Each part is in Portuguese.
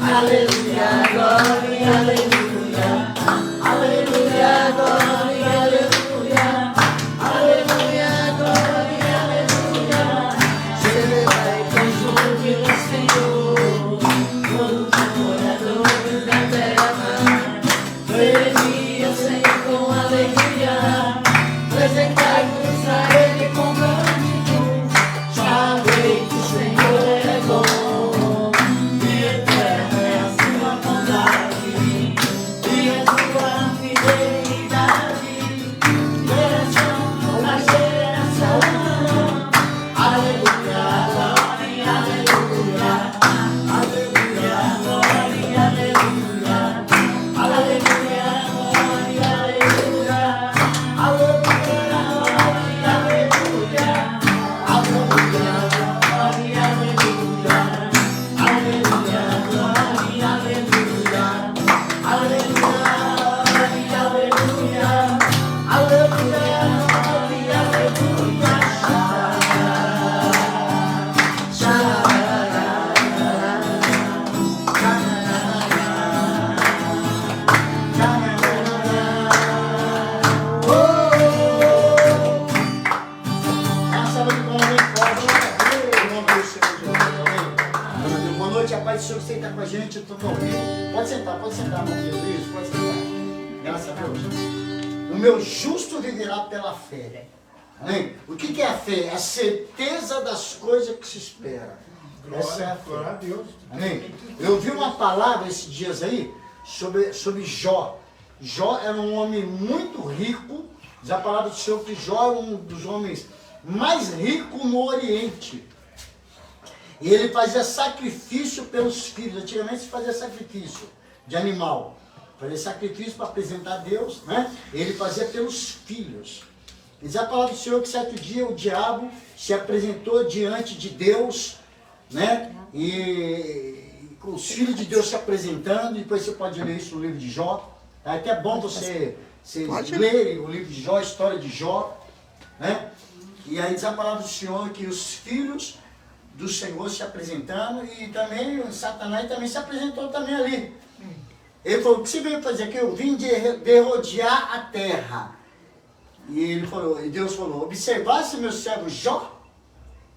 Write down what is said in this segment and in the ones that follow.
aleluia, glória, aleluia, aleluia, glória, aleluia, aleluia, glória, aleluia. Celebrai com júbilo, Senhor, todos os moradores da terra. Glorifique o Senhor com alegria, apresentai-vos a Ele com cântico. Sabei que o Senhor é bom. Pode sentar, meu Deus, isso, pode sentar. Graças a Deus. O meu justo viverá pela fé. Amém? O que é a fé? É a certeza das coisas que se espera. Essa é a fé. Glória a Deus. Amém? Eu ouvi uma palavra esses dias aí sobre Jó. Jó era um homem muito rico. Diz a palavra do Senhor que Jó era um dos homens mais ricos no Oriente. E ele fazia sacrifício pelos filhos. Antigamente se fazia sacrifício de animal. Fazia sacrifício para apresentar a Deus, né? Ele fazia pelos filhos. Diz a palavra do Senhor que certo dia o diabo se apresentou diante de Deus, né? E com os filhos de Deus se apresentando. Depois você pode ler isso no livro de Jó. É até bom você ler o livro de Jó, a história de Jó, né? E aí diz a palavra do Senhor que os filhos do Senhor se apresentando, e também o Satanás também se apresentou também ali. Ele falou: o que você veio fazer aqui? Eu vim de rodear a terra. E ele falou, e Deus falou: observasse meu servo Jó,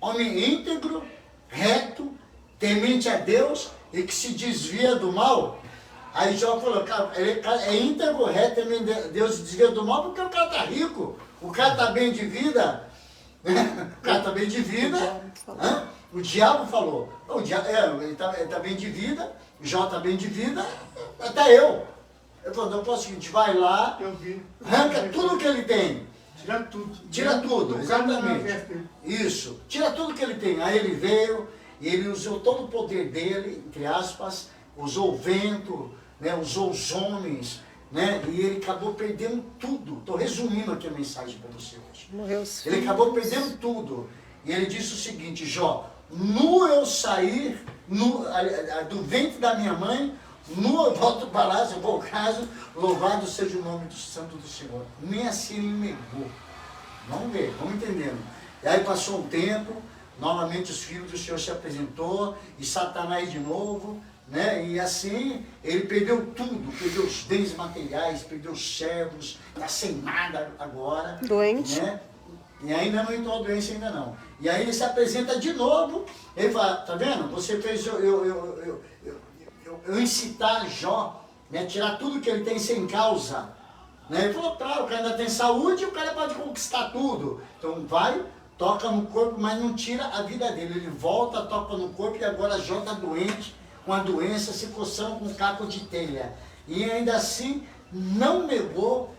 homem íntegro, reto, temente a Deus e que se desvia do mal. Aí Jó falou: cara, ele é íntegro, reto, temente a Deus, se desvia do mal porque o cara está rico, o cara está bem de vida. O cara está bem de vida. O diabo falou: ele está bem de vida, Jó está bem de vida, até eu. Ele falou: não, posso o seguinte, vai lá, arranca tudo que ele tem. Tira tudo. Tira tudo, exatamente. Isso, tira tudo que ele tem. Aí ele veio, e ele usou todo o poder dele, entre aspas, usou o vento, né, usou os homens, né, e ele acabou perdendo tudo. Estou resumindo aqui a mensagem para você hoje. Morreu. Ele acabou perdendo tudo. E ele disse o seguinte: Jó, nu eu sair do ventre da minha mãe, nu eu volto para lá, se for o caso, louvado seja o nome do santo do Senhor. Nem assim ele negou. Vamos ver, vamos entendendo. E aí passou um tempo, novamente os filhos do Senhor se apresentou, e Satanás de novo, né? E assim ele perdeu tudo, perdeu os bens materiais, perdeu os servos, está sem nada agora. Doente. Né? E ainda não entrou a doença, ainda não. E aí ele se apresenta de novo, ele fala: tá vendo? Você fez eu incitar Jó, né? Tirar tudo que ele tem sem causa. Né? Ele falou: claro, o cara ainda tem saúde, o cara pode conquistar tudo. Então vai, toca no corpo, mas não tira a vida dele. Ele volta, toca no corpo, e agora Jó está doente, com a doença, se coçando com caco de telha. E ainda assim não negou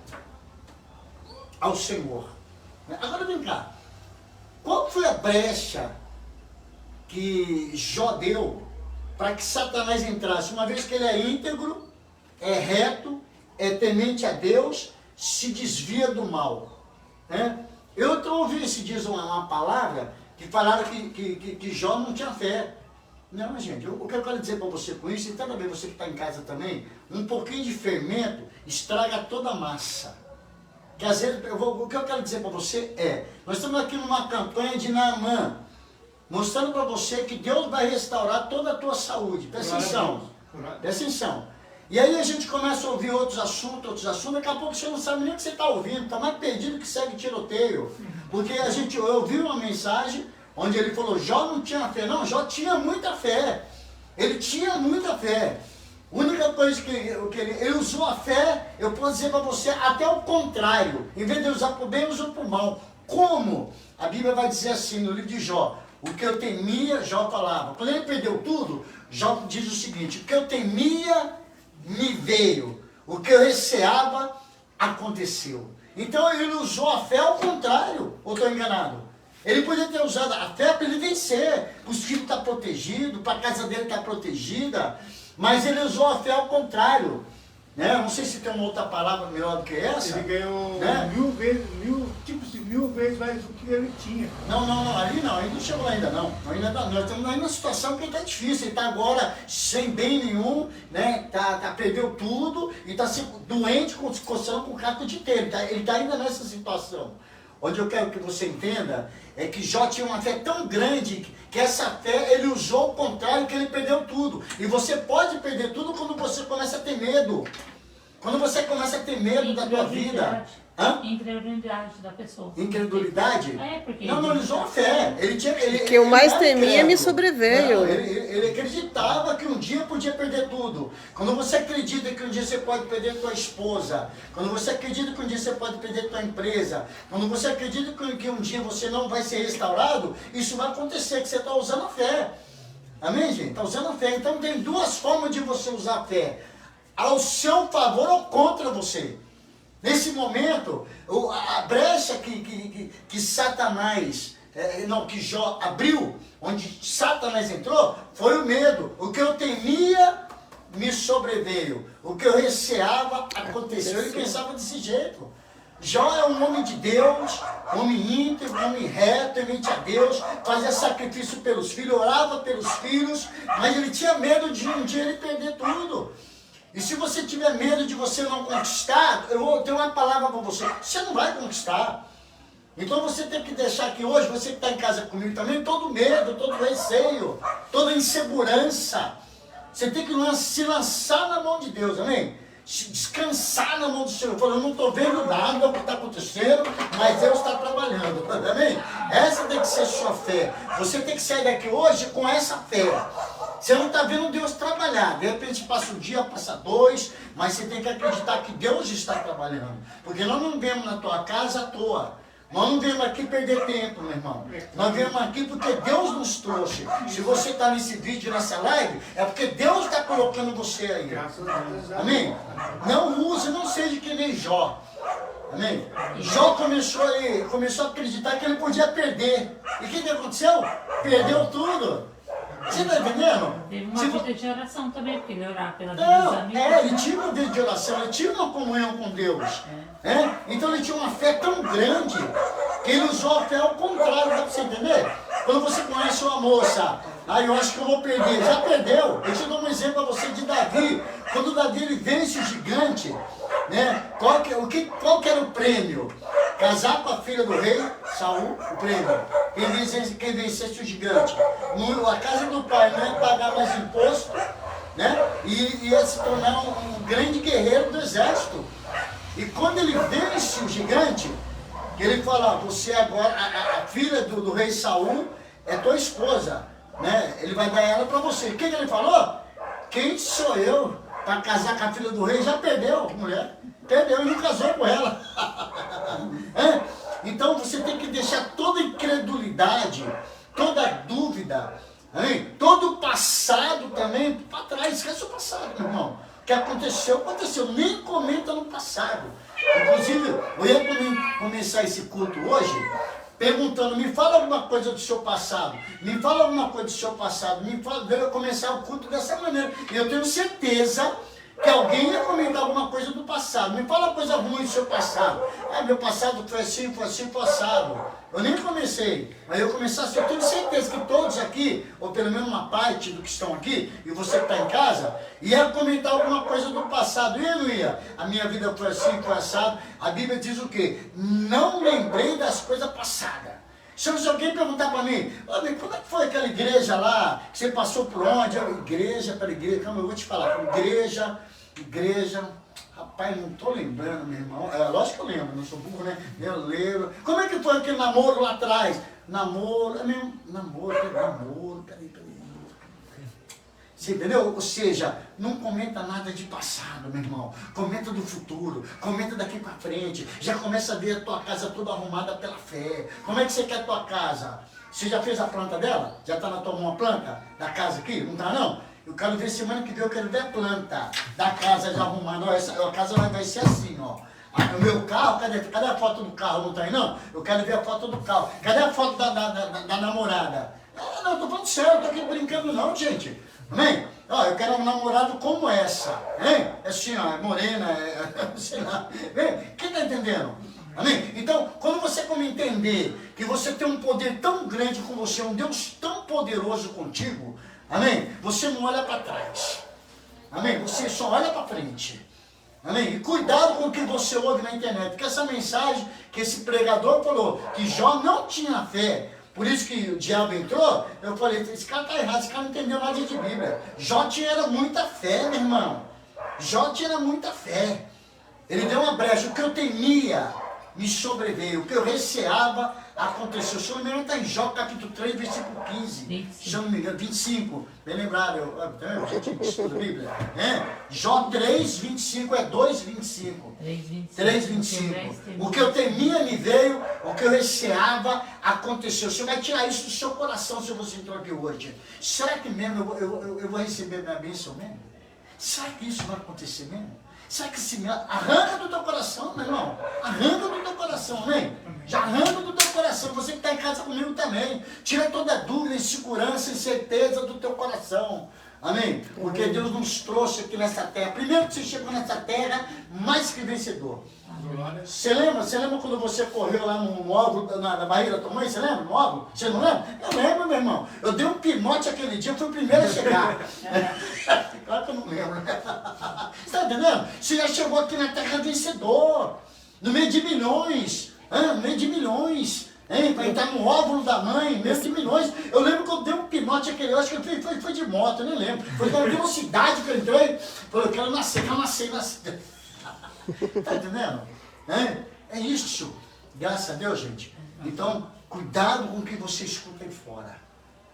ao Senhor. Agora vem cá, qual foi a brecha que Jó deu para que Satanás entrasse? Uma vez que ele é íntegro, é reto, é temente a Deus, se desvia do mal. Né? Eu ouvi esses dias uma palavra que falaram que Jó não tinha fé. Não, gente, o que eu quero dizer para você com isso, e também você que está em casa também, um pouquinho de fermento estraga toda a massa. Que às vezes, o que eu quero dizer para você é, nós estamos aqui numa campanha de Naamã. mostrando para você que Deus vai restaurar toda a tua saúde. Presta atenção. Presta atenção. E aí a gente começa a ouvir outros assuntos, daqui a pouco você não sabe nem o que você está ouvindo, está mais perdido que segue tiroteio. Porque eu ouvi uma mensagem onde ele falou, Jó não tinha fé. Não, Jó tinha muita fé. Ele tinha muita fé. A única coisa que ele usou a fé, eu posso dizer para você, até o contrário. Em vez de usar para o bem, usou para o mal. Como? A Bíblia vai dizer assim no livro de Jó, o que eu temia, Jó falava. Quando ele perdeu tudo, Jó diz o seguinte, o que eu temia me veio, o que eu receava aconteceu. Então ele usou a fé ao contrário, ou estou enganado? Ele poderia ter usado a fé para ele vencer, para os filhos estar protegidos, para a casa dele estar protegida, mas ele usou a fé ao contrário. Né? Não sei se tem uma outra palavra melhor do que essa. Ele ganhou né? mil vezes mais do que ele tinha. Não, ali não, ele não chegou ainda não. Nós estamos aí numa situação que está difícil, ele está agora sem bem nenhum, né? Perdeu tudo e está doente, coçando com o caco de telha. Ele está ainda nessa situação. Onde eu quero que você entenda é que Jó tinha uma fé tão grande que essa fé ele usou ao contrário, que ele perdeu tudo. E você pode perder tudo quando você começa a ter medo. Quando você começa a ter medo da tua vida. Incredulidade da pessoa. Incredulidade? Porque não, ele usou a fé. O que eu mais temia me sobreveio. Ele acreditava que um dia podia perder tudo. Quando você acredita que um dia você pode perder tua esposa, quando você acredita que um dia você pode perder tua empresa, quando você acredita que um dia você não vai ser restaurado, isso vai acontecer, que você está usando a fé. Amém, gente? Está usando a fé. Então tem duas formas de você usar a fé. Ao seu favor ou contra você. Nesse momento, a brecha que Satanás, que Jó abriu, onde Satanás entrou, foi o medo. O que eu temia me sobreveio. O que eu receava aconteceu. Ele pensava desse jeito. Jó é um homem de Deus, homem íntegro, homem reto, temente a Deus, fazia sacrifício pelos filhos, orava pelos filhos, mas ele tinha medo de um dia ele perder tudo. E se você tiver medo de você não conquistar, eu vou ter uma palavra para você, você não vai conquistar. Então você tem que deixar que hoje, você que está em casa comigo também, todo medo, todo receio, toda insegurança, você tem que se lançar na mão de Deus, amém? Descansar na mão do Senhor. Eu não estou vendo nada o que está acontecendo, mas Deus está trabalhando, amém? Essa tem que ser a sua fé. Você tem que sair daqui hoje com essa fé. Você não está vendo Deus trabalhar. De repente passa um dia, passa dois, mas você tem que acreditar que Deus está trabalhando. Porque nós não viemos na tua casa à toa. Nós não viemos aqui perder tempo, meu irmão. Nós viemos aqui porque Deus nos trouxe. Se você está nesse vídeo, nessa live, é porque Deus está colocando você aí. Amém? Não use, não seja que nem Jó. Amém? Jó começou a acreditar que ele podia perder. E o que aconteceu? Perdeu tudo. Você está entendendo? Teve uma vida de oração também, porque ele orava pela vida dos amigos. Ele tinha uma vida de oração, ele tinha uma comunhão com Deus. Então ele tinha uma fé tão grande que ele usou a fé ao contrário, dá para você entender? Quando você conhece uma moça, eu acho que eu vou perder, já perdeu. Eu te dou um exemplo para você de Davi. Quando Davi ele vence o gigante, né? Qual que era o prêmio? Casar com a filha do rei, Saul, o prêmio. Quem vencesse o gigante. A casa do pai não ia pagar mais imposto, né? E ia se tornar um grande guerreiro do exército. E quando ele vence o gigante, ele fala, você agora, a filha do rei Saul é tua esposa, né? Ele vai dar ela para você. O que ele falou? Quem sou eu para casar com a filha do rei? Já perdeu, mulher. Perdeu e não casou com ela. Então você tem que deixar toda incredulidade, toda dúvida, todo o passado também para trás. Esquece o passado, meu irmão. O que aconteceu, aconteceu. Nem comenta no passado. Inclusive, eu ia começar esse culto hoje perguntando, me fala alguma coisa do seu passado. Me fala alguma coisa do seu passado. Veio começar o culto dessa maneira. E eu tenho certeza que alguém ia comentar alguma coisa do passado. Me fala coisa ruim do seu passado. Meu passado foi assim, passado. Eu nem comecei, mas eu comecei assim. Eu tenho certeza que todos aqui, ou pelo menos uma parte do que estão aqui, e você que está em casa, ia comentar alguma coisa do passado. Ia ou não ia? A minha vida foi assim, foi assado. A Bíblia diz o quê? Não lembrei das coisas passadas. Se alguém perguntar para mim, como é que foi aquela igreja lá, que você passou por onde? Igreja para igreja, calma, eu vou te falar, igreja, rapaz, não tô lembrando, meu irmão, lógico que eu lembro, não sou burro, né? Eu lembro. Como é que foi aquele namoro lá atrás? Namoro, peraí. Você entendeu? Ou seja, não comenta nada de passado, meu irmão. Comenta do futuro, comenta daqui para frente. Já começa a ver a tua casa toda arrumada pela fé. Como é que você quer a tua casa? Você já fez a planta dela? Já está na tua mão a planta da casa aqui? Não está não? Eu quero ver semana que vem, eu quero ver a planta da casa já arrumada. Ó, a casa vai ser assim, ó. O meu carro, cadê a foto do carro? Não está aí não? Eu quero ver a foto do carro. Cadê a foto da namorada? Não, eu tô falando sério, eu tô aqui brincando não, gente. Amém? Ó, eu quero um namorado como essa. Hein? Assim, ó, morena, sei lá. Quem está entendendo? Amém? Então, quando você como entender que você tem um poder tão grande com você, um Deus tão poderoso contigo, amém? Você não olha para trás. Amém? Você só olha para frente. Amém? E cuidado com o que você ouve na internet, porque essa mensagem que esse pregador falou, que Jó não tinha fé, por isso que o diabo entrou, eu falei, esse cara está errado, esse cara não entendeu nada de Bíblia. Jó tinha muita fé, meu irmão. Jó tinha muita fé. Ele deu uma brecha, o que eu temia me sobreveio, o que eu receava aconteceu. Se eu não me engano, está em Jó capítulo 3, versículo 15. 25. Se eu não me engano, 25. Bem lembrado, eu gente estuda a Bíblia. Jó 3, 25 é 2, 25. 3, 25. O que eu temia me veio, o que eu receava aconteceu. Você vai tirar isso do seu coração se você entrou aqui hoje. Será que mesmo eu vou receber minha bênção mesmo? Será que isso vai acontecer mesmo? Será que se arranca do teu coração, meu irmão? Arranca do teu coração, amém? Já arranca do teu coração. Você que está em casa comigo também. Tira toda dúvida, insegurança, incerteza do teu coração. Amém? Porque Deus nos trouxe aqui nessa terra. Primeiro que você chegou nessa terra, mais que vencedor. Você lembra quando você correu lá no óvulo, na barriga da tua mãe? Você lembra? No óvulo? Você não lembra? Eu lembro, meu irmão. Eu dei um pinote aquele dia, eu fui o primeiro a chegar. Claro que eu não lembro. Você está entendendo? Você já chegou aqui na terra vencedor. No meio de milhões. No meio de milhões. Para entrar no óvulo da mãe, meio de milhões. Eu lembro que eu dei um pinote aquele, eu acho que foi de moto, eu nem lembro. Foi da velocidade que eu entrei. Falei, eu quero nascer. Tá entendendo? É isso. Graças a Deus, gente. Então, cuidado com o que você escuta aí fora.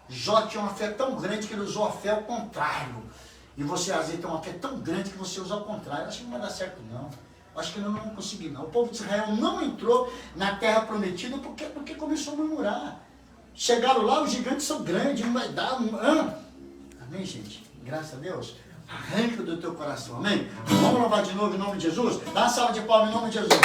Jó tinha uma fé tão grande que ele usou a fé ao contrário. E você, às vezes, tem uma fé tão grande que você usa ao contrário. Acho que não vai dar certo, não. Acho que eu não consegui, não. O povo de Israel não entrou na terra prometida porque começou a murmurar. Chegaram lá, os gigantes são grandes, não vai dar. Amém, gente? Graças a Deus. Arranca do teu coração, amém? Vamos louvar de novo em nome de Jesus? Dá uma salva de palmas em nome de Jesus.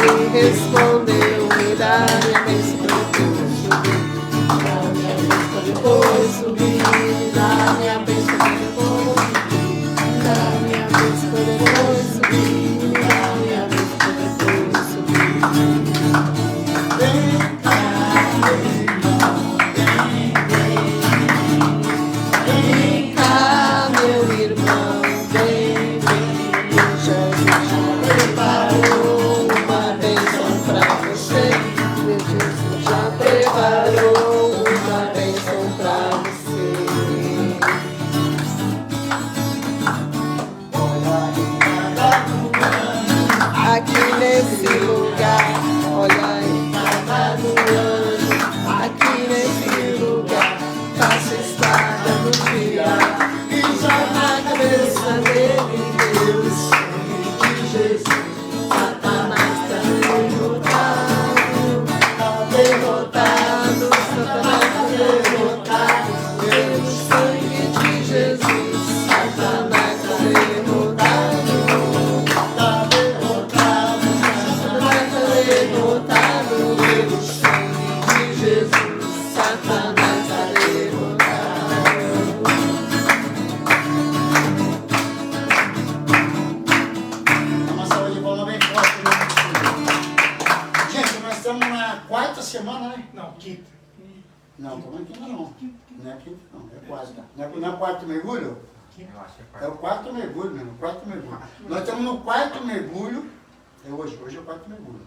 ele respondeu, me dá minha bênção para depois subir. Dá minha bênção para depois subir. Me dá minha bênção para depois subir. Dá minha bênção para depois subir. Me dá minha bênção para depois subir. Vem cá, meu irmão, vem, Jesus já preparou uma bênção pra você. Meu Jesus já preparou uma bênção pra você. Aqui nesse lugar, olha em cada anjo. Aqui nesse lugar, faça estrada no dia. Pisa na cabeça dele, Deus, sangue de Jesus. Satanás tá derrotado, Satanás tá derrotado. Pelo sangue de Jesus, Satanás tá derrotado. Tá derrotado, Satanás tá derrotado. Pelo sangue de Jesus, Satanás tá derrotado. Dá uma salva de palmas bem forte. Gente, nós estamos na quarta semana, né? Não, quinta. Não, estamos aqui não. Não é quinta, não. É quarta. Não é quarto mergulho? É o quarto mergulho, mesmo. Quarto mergulho. Nós estamos no quarto mergulho. É hoje. Hoje é o quarto mergulho.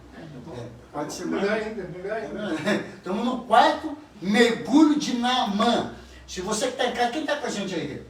É, quarta semana. Melhor ainda, melhor ainda. Estamos no quarto mergulho de Naamã. Se você que está em casa, quem está com a gente aí?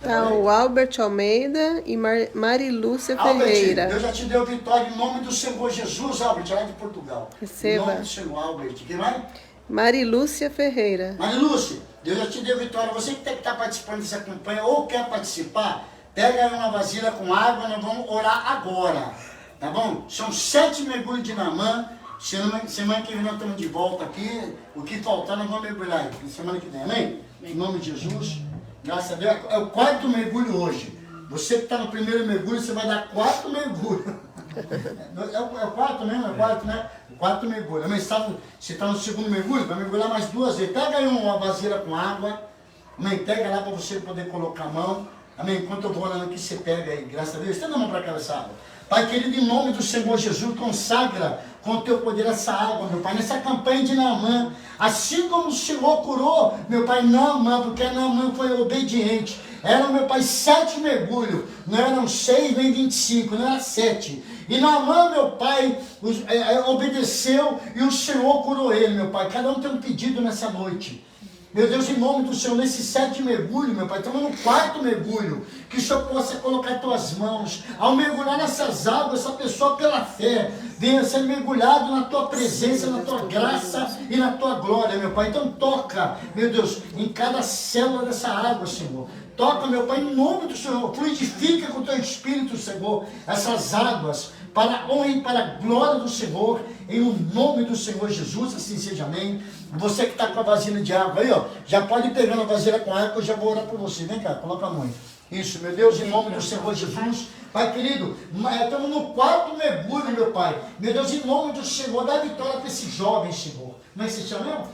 Tá o Albert Almeida e Marilúcia Albert, Ferreira. Deus já te deu vitória em nome do Senhor Jesus, Albert, lá de Portugal. Receba. Em nome do Senhor, Albert. Quem mais? Marilúcia Ferreira. Marilúcia, Deus já te deu vitória. Você que está participando dessa campanha ou quer participar, pega aí uma vasilha com água, nós vamos orar agora. Tá bom? São 7 mergulhos de Naamã. Semana que vem nós estamos de volta aqui. O que faltar nós vamos mergulhar aí. Semana que vem, amém? Em nome de Jesus. Graças a Deus. É o quarto mergulho hoje. Você que está no primeiro mergulho, você vai dar 4 mergulhos. É o quarto mesmo? É o quarto, né? O quarto mergulho. Amém? Você está no segundo mergulho, vai mergulhar mais 2 vezes. Pega aí uma vasilha com água. Amém? Pega lá para você poder colocar a mão. Amém? Enquanto eu vou olhando aqui, você pega aí. Graças a Deus. Estenda a mão para cá essa água. Pai querido, em nome do Senhor Jesus, consagra com o teu poder essa água, meu Pai, nessa campanha de Naamã. Assim como o Senhor curou, meu Pai, Naamã, porque Naamã foi obediente. Eram, meu Pai, 7 mergulhos, não eram 6 nem 25, não era 7. E Naamã, meu Pai, obedeceu e o Senhor curou ele, meu Pai. Cada um tem um pedido nessa noite. Meu Deus, em nome do Senhor, nesses 7 mergulhos, meu Pai, estamos no 4º mergulho, que o Senhor possa colocar em tuas mãos. Ao mergulhar nessas águas, essa pessoa pela fé venha ser mergulhado na tua presença, na tua graça e na tua glória, meu Pai. Então toca, meu Deus, em cada célula dessa água, Senhor. Toca, meu Pai, em nome do Senhor. Fluidifica com o teu Espírito, Senhor, essas águas, para a honra e para a glória do Senhor, em o nome do Senhor Jesus, assim seja, amém. Você que está com a vasilha de água aí, ó, já pode ir pegando a vasilha com água, que eu já vou orar por você. Vem cá, coloca a mão aí. Isso, meu Deus, em nome do Senhor Jesus. Pai querido, estamos no 4º mergulho, meu Pai. Meu Deus, em nome do Senhor, dá vitória para esse jovem, Senhor. Não é esse chama?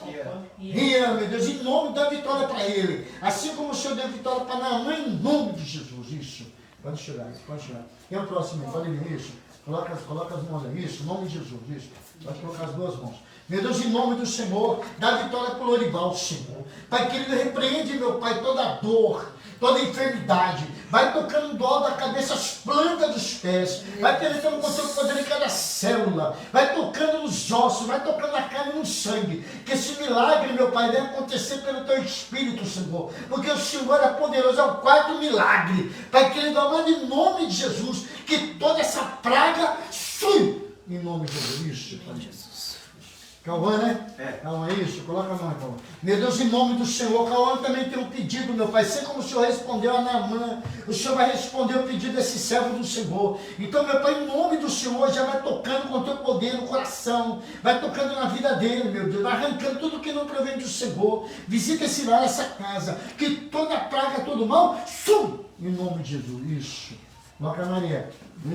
Rian, meu Deus, em nome da vitória para ele. Assim como o Senhor deu vitória para Naamã, em nome de Jesus. Isso. Pode chorar, pode chorar. E o próximo, pode vir, isso. Coloca as mãos aí, isso, em nome de Jesus, isso. Pode colocar as 2 mãos. Meu Deus, em nome do Senhor, dá vitória para o Lorival, Senhor. Pai querido, repreende, meu Pai, toda dor, toda enfermidade. Vai tocando dó da cabeça, as plantas dos pés. Vai penetrando com o teu poder em cada célula. Vai tocando nos ossos, vai tocando na carne e no sangue. Que esse milagre, meu Pai, deve acontecer pelo teu Espírito, Senhor. Porque o Senhor é poderoso, é o 4º milagre. Pai querido, amado, em nome de Jesus, que toda essa praga suma. Em nome de Jesus. Isso, Pai Jesus. Cauã, né? É. Cauã, isso. Coloca a mão, Cauã. Meu Deus, em nome do Senhor, Cauã também tem um pedido, meu Pai. Assim como o Senhor respondeu a Naamã, o Senhor vai responder o pedido desse servo do Senhor. Então, meu Pai, em nome do Senhor, já vai tocando com o teu poder no coração, vai tocando na vida dele, meu Deus, vai arrancando tudo que não provém do Senhor. Visita esse lar, essa casa, que toda praga, todo mal, sum! Em nome de Jesus. Isso. Coloca a Maria.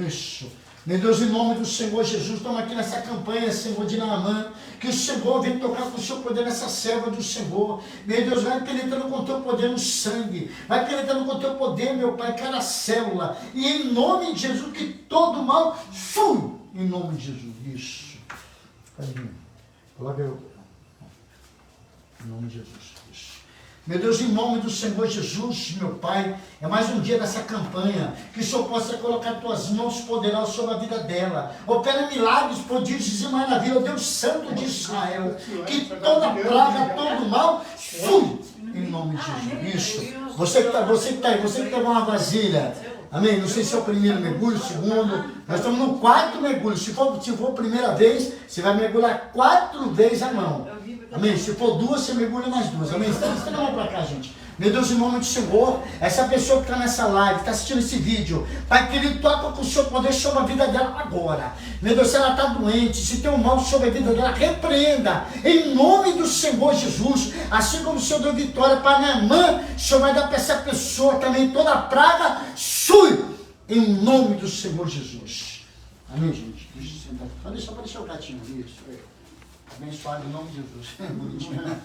Isso. Meu Deus, em nome do Senhor Jesus, estamos aqui nessa campanha, Senhor, de Naamã, que o Senhor vem tocar com o seu poder nessa serva do Senhor. Meu Deus, vai penetrando com o teu poder no sangue, vai penetrando com o teu poder, meu Pai, cada célula. E em nome de Jesus, que todo mal fui. Em nome de Jesus. Isso. Coloca eu. Em nome de Jesus. Isso. Meu Deus, em nome do Senhor Jesus, meu Pai, é mais um dia dessa campanha, que o Senhor possa colocar tuas mãos poderosas sobre a vida dela. Opera milagres, prodígios e maravilhas, Deus Santo de Israel, que toda praga, todo mal, fui. Em nome de Jesus. Isso. Você que está aí, você que pegou uma vasilha, amém? Não sei se é o primeiro mergulho, o segundo. Nós estamos no quarto mergulho. Se for a primeira vez, você vai mergulhar 4 vezes a mão. Amém? Se for 2, você mergulha mais 2. Amém? Estenda a mão para cá, gente. Meu Deus, em nome do Senhor, essa pessoa que está nessa live, está assistindo esse vídeo, Pai querido, toca com o seu poder sobre a vida dela agora. Meu Deus, se ela está doente, se tem um mal sobre a vida dela, repreenda. Em nome do Senhor Jesus, assim como o Senhor deu vitória para Naamã, o Senhor vai dar para essa pessoa também toda a praga sua. Em nome do Senhor Jesus. Amém, gente? Deixa eu sentar. Pode deixar o gatinho ali. Abençoado em nome de Jesus. Bonitinho.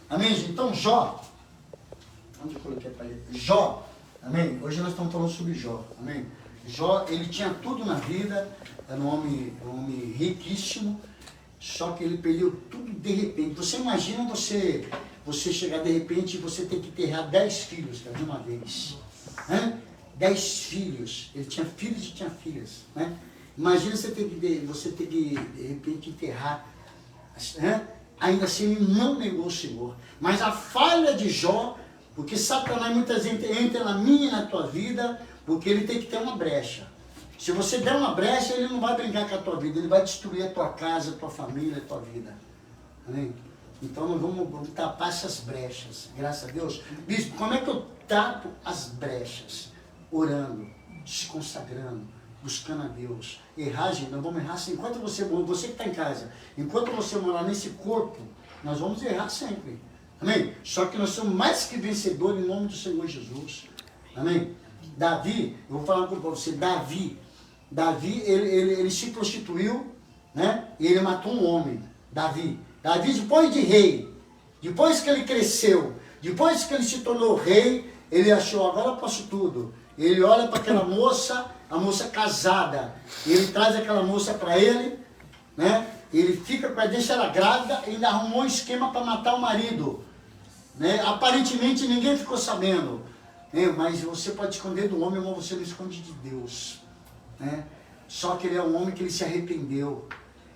Amém, gente? Então, Jó. Onde eu coloquei para ele? Jó. Amém? Hoje nós estamos falando sobre Jó. Amém? Jó, ele tinha tudo na vida. Era um homem riquíssimo. Só que ele perdeu tudo de repente. Você imagina você chegar de repente e você ter que enterrar 10 filhos de uma vez. 10 filhos. Ele tinha filhos e tinha filhas. Né? Imagina você ter que de repente enterrar. Ainda assim ele não negou o Senhor. Mas a falha de Jó, porque Satanás muitas vezes entra na minha e na tua vida, porque ele tem que ter uma brecha. Se você der uma brecha, ele não vai brincar com a tua vida, ele vai destruir a tua casa, a tua família, a tua vida. Amém? Então nós vamos tapar essas brechas, graças a Deus. Bispo, como é que eu tapo as brechas? Orando, se consagrando, buscando a Deus. Errar, gente, nós vamos errar assim. Enquanto você que está em casa, enquanto você morar nesse corpo, nós vamos errar sempre. Amém? Só que nós somos mais que vencedores em nome do Senhor Jesus. Amém? Davi, eu vou falar para você, Davi, ele se prostituiu, né? E ele matou um homem, Davi, depois de rei, depois que ele cresceu, depois que ele se tornou rei, ele achou, agora eu posso tudo. Ele olha para aquela moça, a moça casada, ele traz aquela moça para ele, né? Ele fica com ela, deixa ela grávida, e ainda arrumou um esquema para matar o marido. Né? Aparentemente ninguém ficou sabendo. Né? Mas você pode esconder do homem, mas você não esconde de Deus. Né? Só que ele é um homem que ele se arrependeu.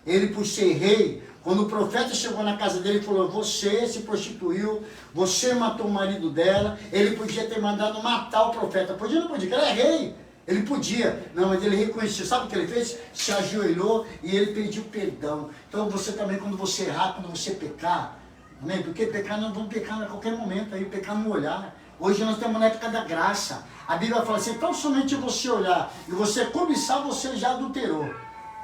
Ele, por ser rei, quando o profeta chegou na casa dele e falou, você se prostituiu, você matou o marido dela, ele podia ter mandado matar o profeta. Podia ou não podia? Porque ele é rei. Ele podia, não, mas ele reconheceu, sabe o que ele fez? Se ajoelhou e ele pediu perdão. Então você também, quando você errar, quando você pecar, amém? Porque pecar, nós vamos pecar a qualquer momento, aí pecar no olhar. Hoje nós estamos na época da graça. A Bíblia fala assim, então somente você olhar e você cobiçar, você já adulterou.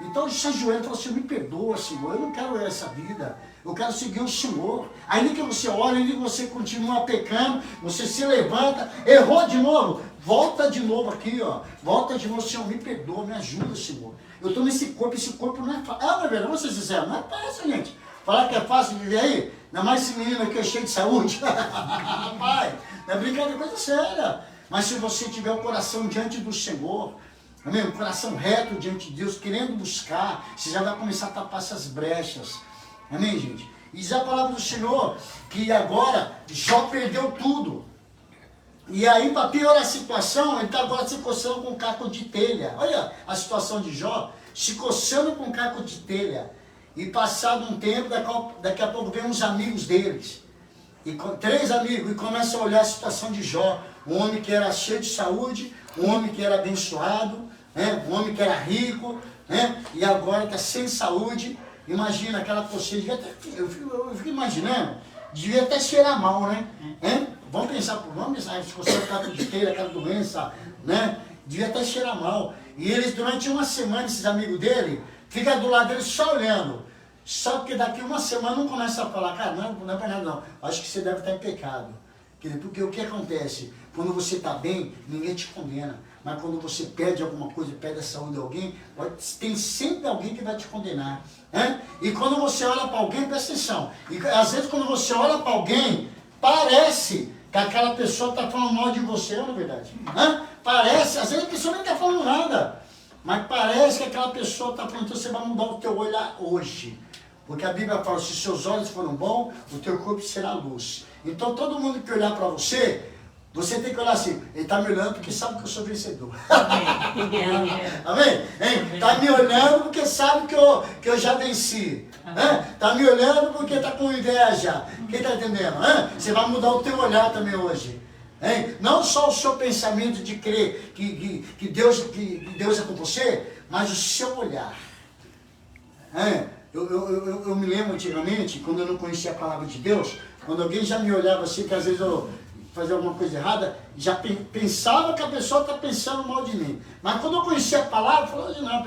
Então se ajoelha e fala assim, me perdoa, Senhor, eu não quero essa vida, eu quero seguir o Senhor. Ainda que você olha, ainda que você continua pecando, você se levanta, errou de novo, volta de novo aqui, ó. Volta de novo, Senhor, me perdoa, me ajuda, Senhor. Eu estou nesse corpo, esse corpo não é fácil. Ah, meu velho, vocês disseram, não é fácil, gente. Falar que é fácil viver aí, ainda mais esse menino aqui é cheio de saúde. Pai, não é brincadeira, é coisa séria. Mas se você tiver o coração diante do Senhor, amém? O coração reto diante de Deus, querendo buscar, você já vai começar a tapar essas brechas. Amém, gente? E diz a palavra do Senhor que agora Jó perdeu tudo. E aí, para piorar a situação, ele está agora se coçando com um caco de telha. Olha a situação de Jó, se coçando com um caco de telha. E passado um tempo, daqui a pouco vem uns amigos deles. E 3 amigos, e começam a olhar a situação de Jó. Um homem que era cheio de saúde, um homem que era abençoado, né? Um homem que era rico, né? E agora está sem saúde. Imagina aquela coceira, eu fico imaginando, devia até cheirar mal, né? Vamos pensar, se coçar caco de telha, aquela doença, né? Devia até cheirar mal. E eles, durante uma semana, esses amigos dele, ficam do lado dele só olhando. Só que daqui uma semana não começa a falar, cara, não é para nada não, acho que você deve estar em pecado. Porque o que acontece? Quando você está bem, ninguém te condena. mas quando você perde alguma coisa, perde a saúde de alguém, tem sempre alguém que vai te condenar. Né? E quando você olha para alguém, presta atenção, e às vezes quando você olha para alguém, parece que aquela pessoa está falando mal de você, não é verdade? Né? Parece, às vezes a pessoa nem está falando nada, mas parece que aquela pessoa está falando, então você vai mudar o teu olhar hoje. Porque a Bíblia fala, se seus olhos forem bons, o teu corpo será luz. Então todo mundo que olhar para você, você tem que olhar assim, ele está me olhando porque sabe que eu sou vencedor. Amém. Amém? Está me olhando porque sabe que eu já venci. Está me olhando porque está com inveja. Quem está entendendo? Você vai mudar o teu olhar também hoje. Não só o seu pensamento de crer que Deus é com você, mas o seu olhar. Eu me lembro antigamente, quando eu não conhecia a palavra de Deus, quando alguém já me olhava assim, que às vezes eu fazia alguma coisa errada, já pensava que a pessoa está pensando mal de mim. Mas quando eu conhecia a palavra, eu falava, não, a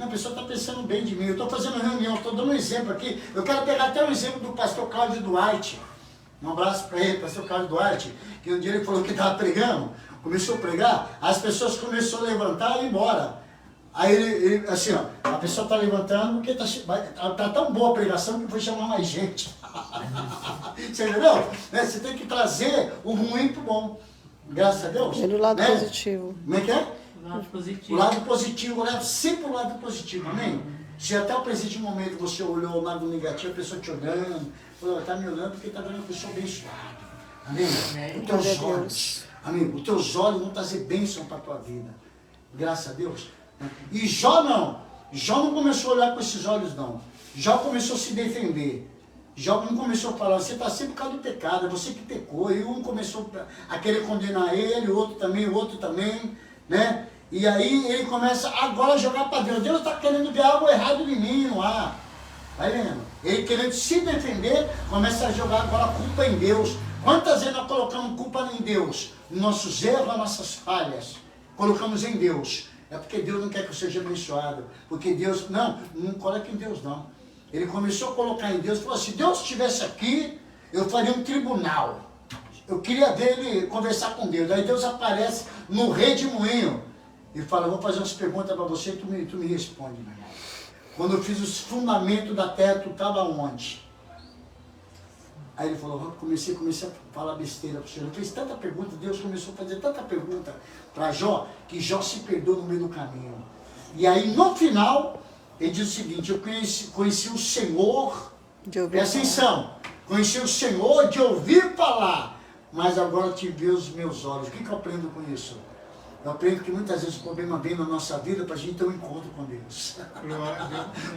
pessoa está pensando bem de mim. Eu estou fazendo reunião, estou dando um exemplo aqui. Eu quero pegar até um exemplo do pastor Cláudio Duarte. Um abraço para ele, pastor Cláudio Duarte, que um dia ele falou que estava pregando, começou a pregar, as pessoas começaram a levantar e ir embora. Aí ele assim, ó, a pessoa está levantando porque tá tão boa a pregação que foi chamar mais gente. Você entendeu? Você tem que trazer o ruim pro bom. Graças a Deus. É do lado positivo. Como é que é? O lado positivo. O lado positivo, leva sempre o lado positivo, amém? Se até o presente momento você olhou o lado negativo, a pessoa te olhando, falou, está me olhando porque está vendo uma pessoa abençoada. Amém? Os teus olhos, amém? Os teus olhos vão trazer bênção para a tua vida. Graças a Deus. E Jó não começou a olhar com esses olhos não. Jó começou a se defender. Jó não começou a falar, você está sempre por causa do pecado, é você que pecou. E um começou a querer condenar ele, o outro também, né? E aí ele começa agora a jogar para Deus. Deus está querendo ver algo errado em mim, não há. Vai vendo? Ele querendo se defender, começa a jogar agora a culpa em Deus. Quantas vezes nós colocamos culpa em Deus? Nossos erros, nossas falhas. Colocamos em Deus. É porque Deus não quer que eu seja abençoado. Porque Deus, não coloca em Deus não. Ele começou a colocar em Deus e falou, se Deus estivesse aqui, eu faria um tribunal. Eu queria ver ele conversar com Deus. Aí Deus aparece no redemoinho e fala, vou fazer umas perguntas para você e tu me responde, meu irmão. Quando eu fiz os fundamentos da terra, tu estava onde? Aí ele falou, comecei a falar besteira para o Senhor. Eu fiz tanta pergunta, Deus começou a fazer tanta pergunta para Jó, que Jó se perdeu no meio do caminho. E aí no final, ele diz o seguinte, eu conheci o Senhor, presta atenção, conheci o Senhor de ouvir falar, mas agora te vi os meus olhos. O que eu aprendo com isso? Eu aprendo que muitas vezes o problema vem na nossa vida para a gente ter um encontro com Deus.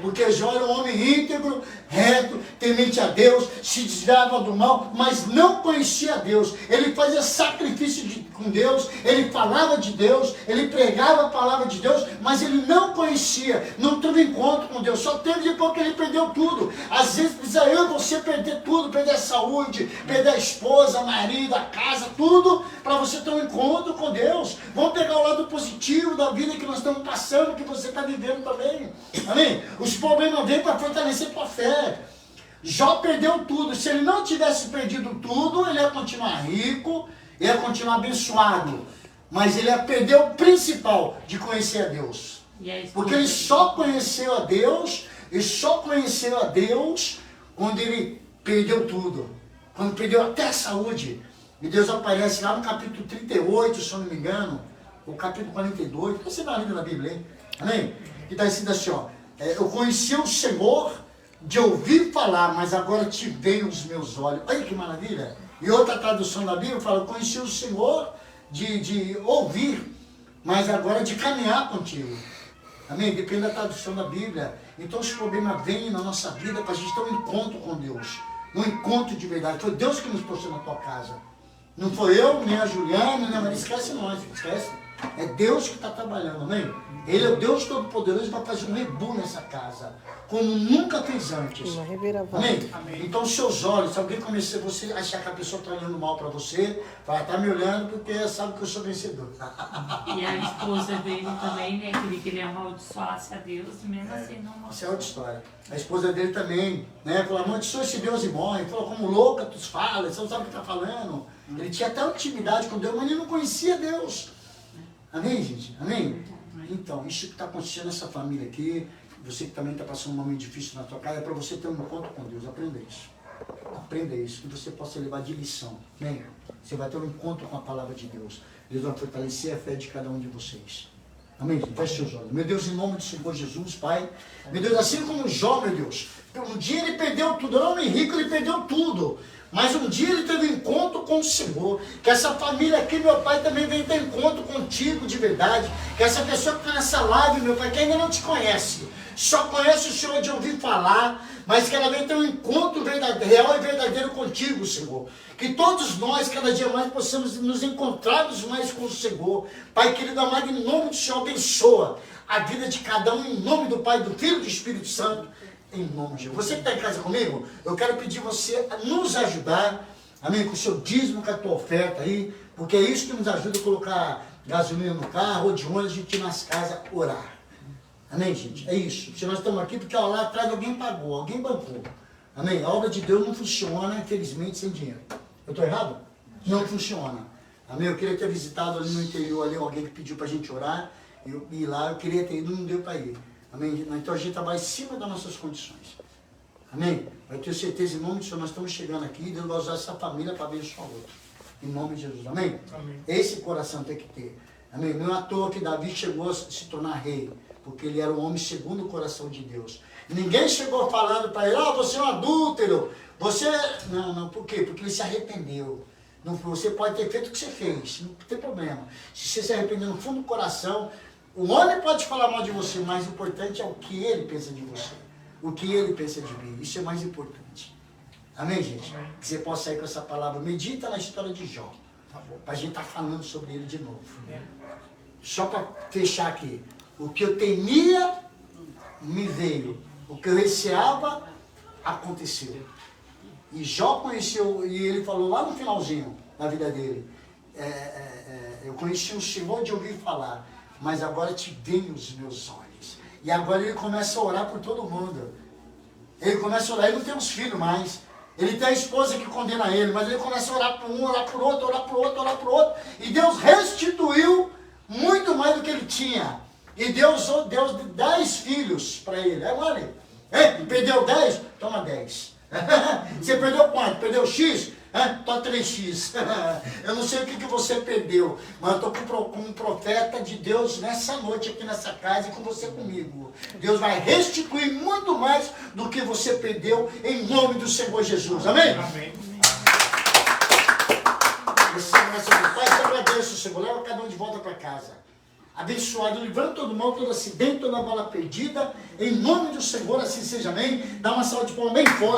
Porque Jó era um homem íntegro, reto, temente a Deus, se desviava do mal, mas não conhecia Deus. Ele fazia sacrifício com Deus, ele falava de Deus, ele pregava a palavra de Deus, mas ele não conhecia, não teve encontro com Deus. Só teve depois que ele perdeu tudo. Às vezes precisa eu e você perder tudo, perder a saúde, perder a esposa, o marido, a casa, tudo, para você ter um encontro com Deus. Vamos pegar o lado positivo da vida que nós estamos passando, que você está vivendo também. Amém? Os problemas vêm para fortalecer tua fé. Jó perdeu tudo. Se ele não tivesse perdido tudo, ele ia continuar rico, ia continuar abençoado. Mas ele ia perder o principal de conhecer a Deus. Porque ele só conheceu a Deus, quando ele perdeu tudo. Quando perdeu até a saúde. E Deus aparece lá no capítulo 38, se eu não me engano, o capítulo 42, você vai lendo na Bíblia, hein? Amém? Que está escrito assim, ó, eu conheci o Senhor de ouvir falar, mas agora te veio os meus olhos. Olha que maravilha! E outra tradução da Bíblia fala, eu conheci o Senhor de ouvir, mas agora de caminhar contigo. Amém? Depende da tradução da Bíblia. Então os problemas vêm na nossa vida para a gente ter um encontro com Deus. Um encontro de verdade. Foi Deus que nos trouxe na tua casa. Não foi eu, nem a Juliana, nem a Maria. Esquece nós, esquece. É Deus que está trabalhando, amém? Ele é o Deus Todo-Poderoso para fazer um rebu nessa casa, como nunca fez antes. Amém? Então os seus olhos, se alguém começar você achar que a pessoa está olhando mal para você, fala, está me olhando porque sabe que eu sou vencedor. E a esposa dele também, né? Queria que ele amaldiçoasse a Deus, mesmo assim não amaldiçoou. Isso é outra história. A esposa dele também, né? Falou, amaldiçoa esse Deus e morre. Falou, como louca tu fala, você não sabe o que está falando. Ele tinha até intimidade com Deus, mas ele não conhecia Deus. Amém, gente? Amém? Então, isso que está acontecendo nessa família aqui, você que também está passando um momento difícil na sua casa, é para você ter um encontro com Deus. Aprenda isso. Aprenda isso, que você possa levar de lição. Amém? Você vai ter um encontro com a palavra de Deus. Deus vai fortalecer a fé de cada um de vocês. Amém? Feche seus olhos. Meu Deus, em nome do Senhor Jesus, Pai. Meu Deus, assim como Jó, meu Deus. Um dia ele perdeu tudo. Era um homem rico, ele perdeu tudo. Mas um dia ele teve um encontro com o Senhor. Que essa família aqui, meu Pai, também venha ter encontro contigo de verdade. Que essa pessoa que está nessa live, meu Pai, que ainda não te conhece, só conhece o Senhor de ouvir falar, mas que ela venha ter um encontro real e verdadeiro contigo, Senhor. Que todos nós, cada dia mais, possamos nos encontrarmos mais com o Senhor. Pai querido amado, em nome do Senhor, abençoa a vida de cada um, em nome do Pai, do Filho e do Espírito Santo, em nome de Jesus. Você que está em casa comigo, eu quero pedir você a nos ajudar, amém, com o seu dízimo, com a tua oferta aí, porque é isso que nos ajuda a colocar gasolina no carro, ou de ônibus, a gente ir nas casas orar. Amém, gente? É isso. Se nós estamos aqui, porque ó, lá atrás alguém pagou, alguém bancou. Amém? A obra de Deus não funciona, infelizmente, sem dinheiro. Eu estou errado? Não funciona. Amém? Eu queria ter visitado ali no interior, ali, alguém que pediu para a gente orar. Eu ir lá, eu queria ter ido, não deu para ir. Amém? Então a gente trabalha em cima das nossas condições. Amém? Eu tenho certeza, em nome de Deus, nós estamos chegando aqui e Deus vai usar essa família para abençoar o outro. Em nome de Jesus. Amém? Amém. Esse coração tem que ter. Amém? Não é à toa que Davi chegou a se tornar rei, porque ele era um homem segundo o coração de Deus. Ninguém chegou falando para ele, você é um adúltero, você... Não, por quê? Porque ele se arrependeu. Não, você pode ter feito o que você fez, não tem problema. Se você se arrepender no fundo do coração, o homem pode falar mal de você, mas o importante é o que ele pensa de você. O que ele pensa de mim. Isso é mais importante. Amém, gente? Amém. Que você possa sair com essa palavra. Medita na história de Jó. Para a gente estar falando sobre ele de novo. Só para fechar aqui. O que eu temia me veio. O que eu receava aconteceu. E Jó conheceu, e ele falou lá no finalzinho da vida dele, eu conheci o Senhor de ouvir falar, mas agora te veem os meus olhos. E agora ele começa a orar por todo mundo. Ele começa a orar, ele não tem uns filhos mais. Ele tem a esposa que condena ele, mas ele começa a orar por um, orar por outro, orar por outro, orar por outro. E Deus restituiu muito mais do que ele tinha. E Deus deu 10 filhos para ele. Olha, perdeu 10? Toma 10. Você perdeu quanto? Perdeu X? Toma 3X. Eu não sei o que você perdeu, mas eu estou com um profeta de Deus nessa noite aqui nessa casa e com você comigo. Deus vai restituir muito mais do que você perdeu em nome do Senhor Jesus. Amém? Amém. Pai, eu agradeço, Senhor. Leva cada um de volta para casa. Abençoado, livrando todo mal, todo acidente, toda bala perdida. Em nome do Senhor, assim seja, amém. Dá uma salva de palmas bem forte.